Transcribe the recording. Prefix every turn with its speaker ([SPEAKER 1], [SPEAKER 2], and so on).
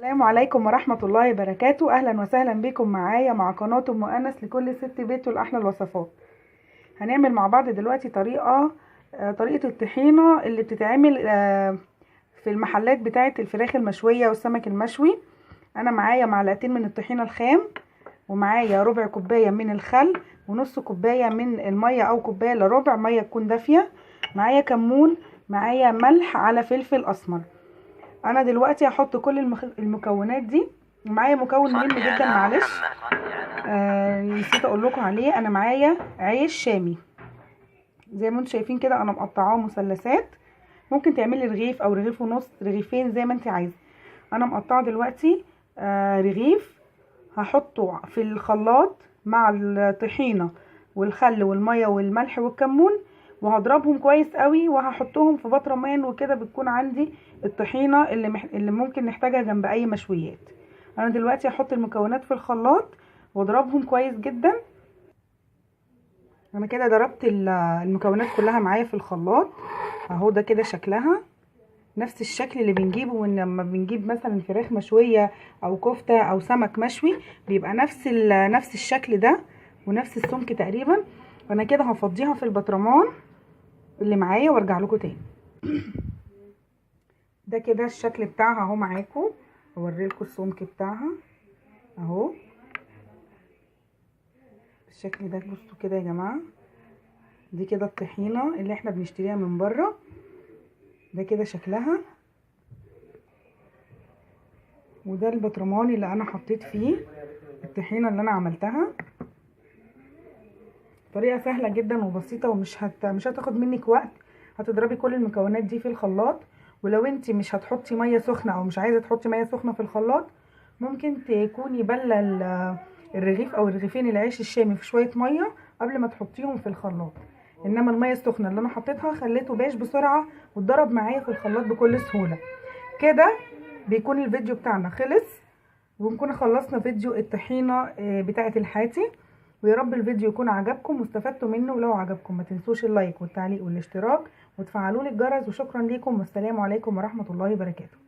[SPEAKER 1] السلام عليكم ورحمة الله وبركاته. أهلا وسهلا بكم معايا مع قناة أم أنس لكل ست بيت والأحلى الوصفات. هنعمل مع بعض دلوقتي طريقة الطحينة اللي بتتعمل في المحلات بتاعة الفراخ المشوية والسمك المشوي. أنا معايا معلقتين من الطحينة الخام، ومعايا ربع كوباية من الخل، ونص كوباية من المية أو كوباية إلا ربع مية تكون دافية، معايا كمون، معايا ملح على فلفل أسمر. انا دلوقتي هحط كل المكونات دي. معايا مكون مهم جدا، معلش نسيت اقول لكم عليه. انا معايا عيش شامي زي ما انتم شايفين كده، انا مقطعاه مثلثات. ممكن تعملي رغيف او رغيف ونص، رغيفين زي ما انت عايزه. انا مقطعه دلوقتي رغيف. هحطه في الخلاط مع الطحينه والخل والميه والملح والكمون، وهضربهم كويس قوي، وهحطهم في بطرمان، وكده بتكون عندي الطحينه اللي ممكن نحتاجها جنب اي مشويات. انا دلوقتي هحط المكونات في الخلاط واضربهم كويس جدا. انا كده ضربت المكونات كلها معايا في الخلاط اهو. ده كده شكلها نفس الشكل اللي بنجيبه لما بنجيب مثلا فراخ مشويه او كفته او سمك مشوي، بيبقى نفس الشكل ده ونفس السمك تقريبا. فانا كده هفضيها في البطرمان اللي معايا وارجع لكم تاني. ده كده الشكل بتاعها اهو معاكم، اوريلكم السمك بتاعها اهو بالشكل ده. بصوا كده يا جماعه، دي كده الطحينه اللي احنا بنشتريها من بره. ده كده شكلها، وده البطرمان اللي انا حطيت فيه الطحينه اللي انا عملتها. طريقه سهله جدا وبسيطه، مش هتاخد منك وقت. هتضربي كل المكونات دي في الخلاط، ولو انت مش هتحطي ميه سخنه او مش عايزه تحطي ميه سخنه في الخلاط، ممكن تكوني بله الرغيف او الرغيفين العيش الشامي في شويه ميه قبل ما تحطيهم في الخلاط. انما الميه السخنه اللي انا حطيتها خليته باش بسرعه واتضرب معايا في الخلاط بكل سهوله. كده بيكون الفيديو بتاعنا خلص، ونكون خلصنا فيديو الطحينه بتاعه الحاتي. ويا رب الفيديو يكون عجبكم واستفدتوا منه، ولو عجبكم ما تنسوش اللايك والتعليق والاشتراك وتفعلوا لي الجرس. وشكرا ليكم، والسلام عليكم ورحمه الله وبركاته.